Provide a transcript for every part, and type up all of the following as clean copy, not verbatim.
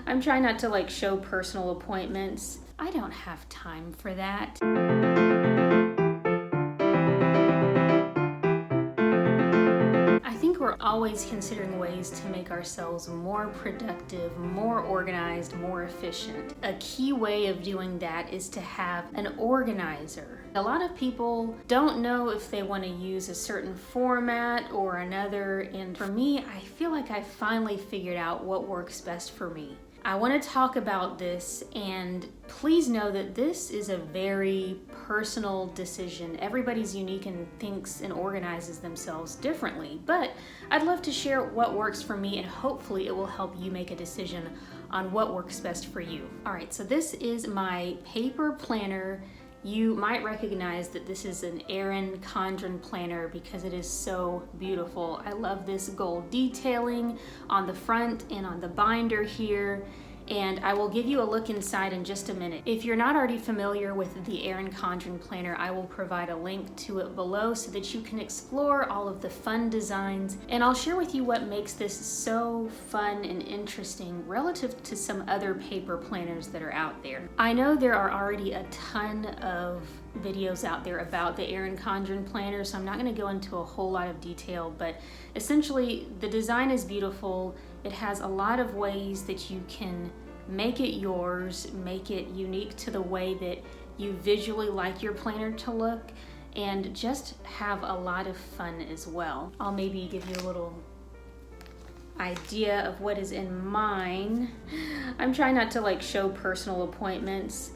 I'm trying not to like show personal appointments. I don't have time for that. I think we're always considering ways to make ourselves more productive, more organized, more efficient. A key way of doing that is to have an organizer. A lot of people don't know if they want to use a certain format or another, and for me, I feel like I finally figured out what works best for me. I want to talk about this, and please know that this is a very personal decision. Everybody's unique and thinks and organizes themselves differently, but I'd love to share what works for me, and hopefully it will help you make a decision on what works best for you. All right, so this is my paper planner. You might recognize that this is an Erin Condren planner because it is so beautiful. I love this gold detailing on the front and on the binder here, and I will give you a look inside in just a minute. If you're not already familiar with the Erin Condren planner, I will provide a link to it below so that you can explore all of the fun designs, and I'll share with you what makes this so fun and interesting relative to some other paper planners that are out there. I know there are already a ton of videos out there about the Erin Condren planner, so I'm not going to go into a whole lot of detail, but essentially the design is beautiful. It has a lot of ways that you can make it yours, make it unique to the way that you visually like your planner to look, and just have a lot of fun as well. I'll maybe give you a little idea of what is in mine. I'm trying not to like show personal appointments.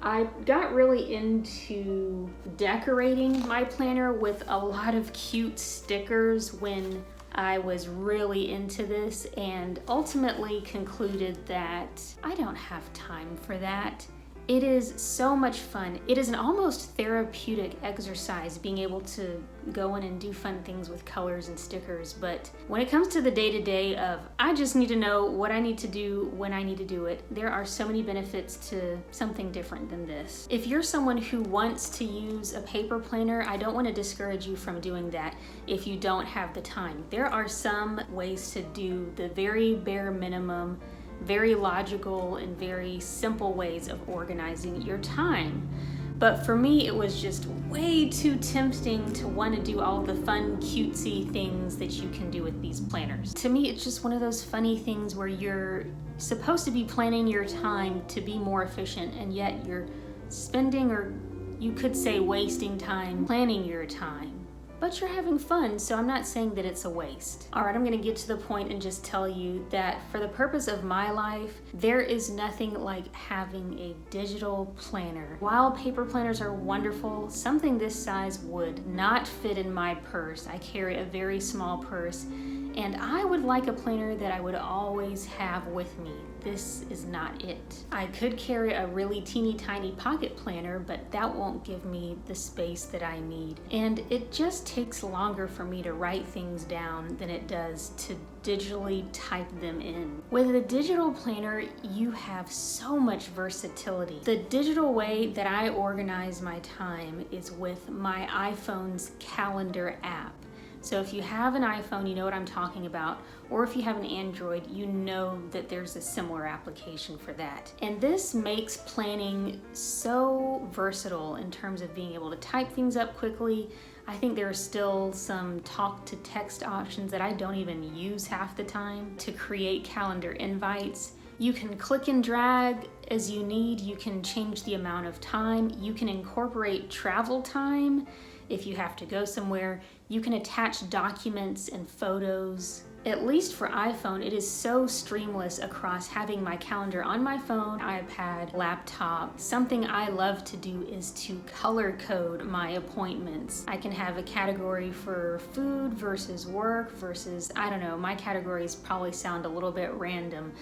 I got really into decorating my planner with a lot of cute stickers when I was really into this, and ultimately concluded that I don't have time for that. It is so much fun. It is an almost therapeutic exercise being able to go in and do fun things with colors and stickers, but when it comes to the day-to-day of I just need to know what I need to do when I need to do it, there are so many benefits to something different than this. If you're someone who wants to use a paper planner, I don't want to discourage you from doing that if you don't have the time. There are some ways to do the very bare minimum, very logical and very simple ways of organizing your time. But for me, it was just way too tempting to want to do all the fun, cutesy things that you can do with these planners. To me, it's just one of those funny things where you're supposed to be planning your time to be more efficient, and yet you're spending, or you could say wasting time planning your time. But you're having fun, so I'm not saying that it's a waste. All right, I'm gonna get to the point and just tell you that for the purpose of my life, there is nothing like having a digital planner. While paper planners are wonderful, something this size would not fit in my purse. I carry a very small purse, and I would like a planner that I would always have with me. This is not it. I could carry a really teeny tiny pocket planner, but that won't give me the space that I need. And it just takes longer for me to write things down than it does to digitally type them in. With a digital planner, you have so much versatility. The digital way that I organize my time is with my iPhone's calendar app. So if you have an iPhone, you know what I'm talking about, or if you have an Android, you know that there's a similar application for that. And this makes planning so versatile in terms of being able to type things up quickly. I think there are still some talk to text options that I don't even use half the time to create calendar invites. You can click and drag as you need. You can change the amount of time. You can incorporate travel time if you have to go somewhere. You can attach documents and photos. At least for iPhone, it is so seamless across having my calendar on my phone, iPad, laptop. Something I love to do is to color code my appointments. I can have a category for food versus work versus, I don't know, my categories probably sound a little bit random,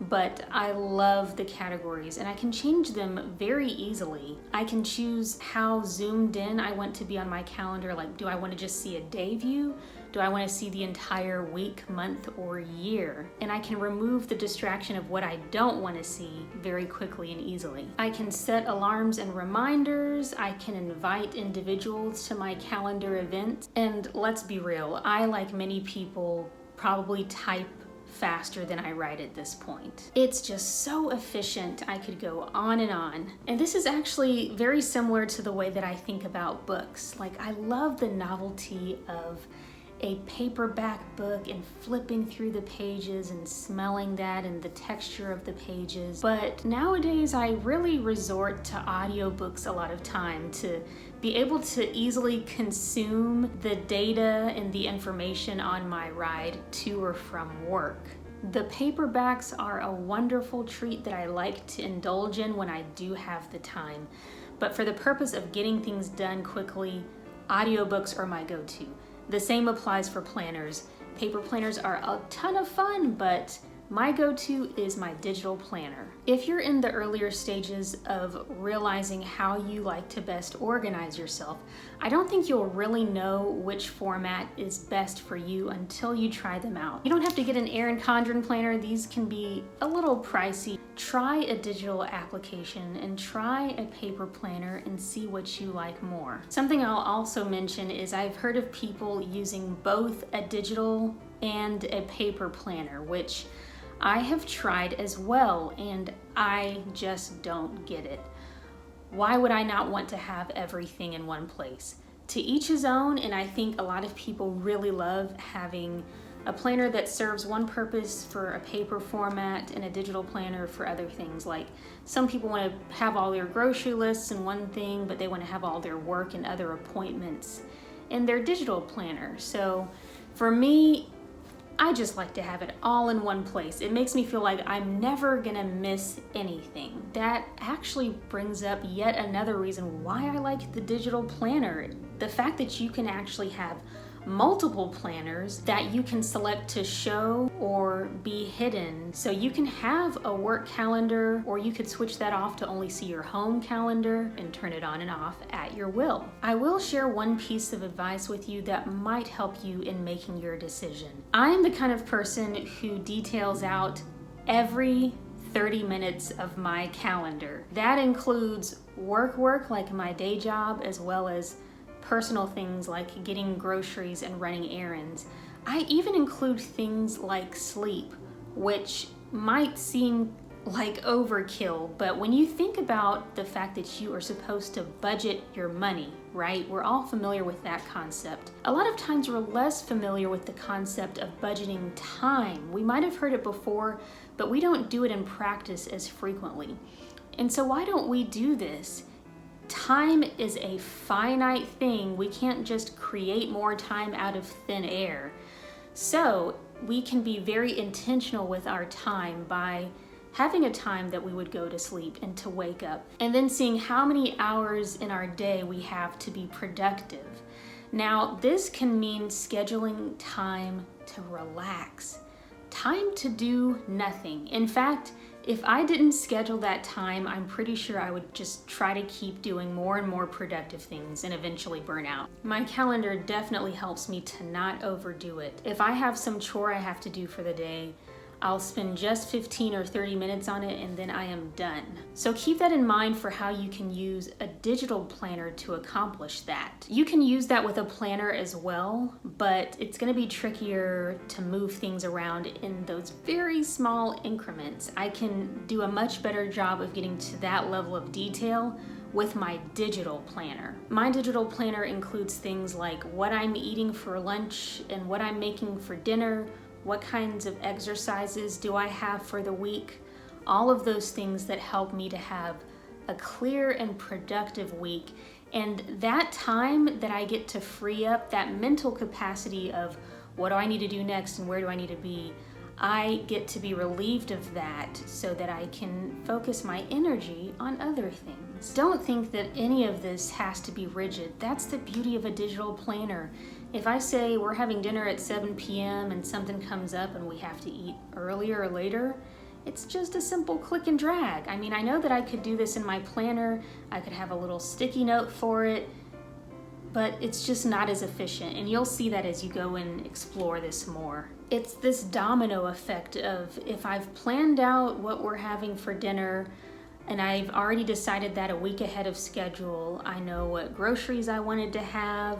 but I love the categories and I can change them very easily. I can choose how zoomed in I want to be on my calendar. Like, do I want to just see a day view? Do I want to see the entire week, month, or year? And I can remove the distraction of what I don't want to see very quickly and easily. I can set alarms and reminders. I can invite individuals to my calendar event. And let's be real, I, like many people, probably type faster than I write at this point. It's just so efficient. I could go on and on. And this is actually very similar to the way that I think about books. Like, I love the novelty of a paperback book and flipping through the pages and smelling that and the texture of the pages. But nowadays I really resort to audiobooks a lot of time to be able to easily consume the data and the information on my ride to or from work. The paperbacks are a wonderful treat that I like to indulge in when I do have the time. But for the purpose of getting things done quickly, audiobooks are my go-to. The same applies for planners. Paper planners are a ton of fun, but my go-to is my digital planner. If you're in the earlier stages of realizing how you like to best organize yourself, I don't think you'll really know which format is best for you until you try them out. You don't have to get an Erin Condren planner. These can be a little pricey. Try a digital application and try a paper planner and see what you like more. Something I'll also mention is I've heard of people using both a digital and a paper planner, which I have tried as well, and I just don't get it. Why would I not want to have everything in one place? To each his own, and I think a lot of people really love having a planner that serves one purpose for a paper format and a digital planner for other things. Like, some people want to have all their grocery lists in one thing, but they want to have all their work and other appointments in their digital planner. So for me, I just like to have it all in one place. It makes me feel like I'm never gonna miss anything. That actually brings up yet another reason why I like the digital planner. The fact that you can actually have multiple planners that you can select to show or be hidden. So you can have a work calendar, or you could switch that off to only see your home calendar and turn it on and off at your will. I will share one piece of advice with you that might help you in making your decision. I'm the kind of person who details out every 30 minutes of my calendar. That includes work like my day job, as well as personal things like getting groceries and running errands. I even include things like sleep, which might seem like overkill, but when you think about the fact that you are supposed to budget your money, right? We're all familiar with that concept. A lot of times we're less familiar with the concept of budgeting time. We might have heard it before, but we don't do it in practice as frequently. And so why don't we do this? Time is a finite thing. We can't just create more time out of thin air. So we can be very intentional with our time by having a time that we would go to sleep and to wake up, and then seeing how many hours in our day we have to be productive. Now, this can mean scheduling time to relax, time to do nothing. In fact, if I didn't schedule that time, I'm pretty sure I would just try to keep doing more and more productive things and eventually burn out. My calendar definitely helps me to not overdo it. If I have some chore I have to do for the day, I'll spend just 15 or 30 minutes on it and then I am done. So keep that in mind for how you can use a digital planner to accomplish that. You can use that with a planner as well, but it's going to be trickier to move things around in those very small increments. I can do a much better job of getting to that level of detail with my digital planner. My digital planner includes things like what I'm eating for lunch and what I'm making for dinner. What kinds of exercises do I have for the week? All of those things that help me to have a clear and productive week. And that time that I get to free up, that mental capacity of what do I need to do next and where do I need to be, I get to be relieved of that so that I can focus my energy on other things. Don't think that any of this has to be rigid. That's the beauty of a digital planner. If I say we're having dinner at 7 p.m. and something comes up and we have to eat earlier or later, it's just a simple click and drag. I mean, I know that I could do this in my planner. I could have a little sticky note for it, but it's just not as efficient. And you'll see that as you go and explore this more. It's this domino effect of if I've planned out what we're having for dinner and I've already decided that a week ahead of schedule, I know what groceries I wanted to have,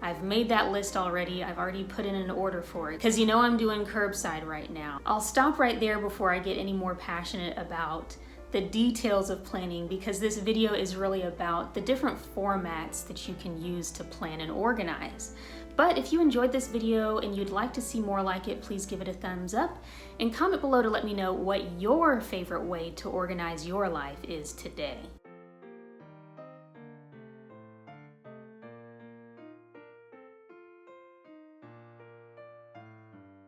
I've made that list already. I've already put in an order for it because you know I'm doing curbside right now. I'll stop right there before I get any more passionate about the details of planning, because this video is really about the different formats that you can use to plan and organize. But if you enjoyed this video and you'd like to see more like it, please give it a thumbs up and comment below to let me know what your favorite way to organize your life is today.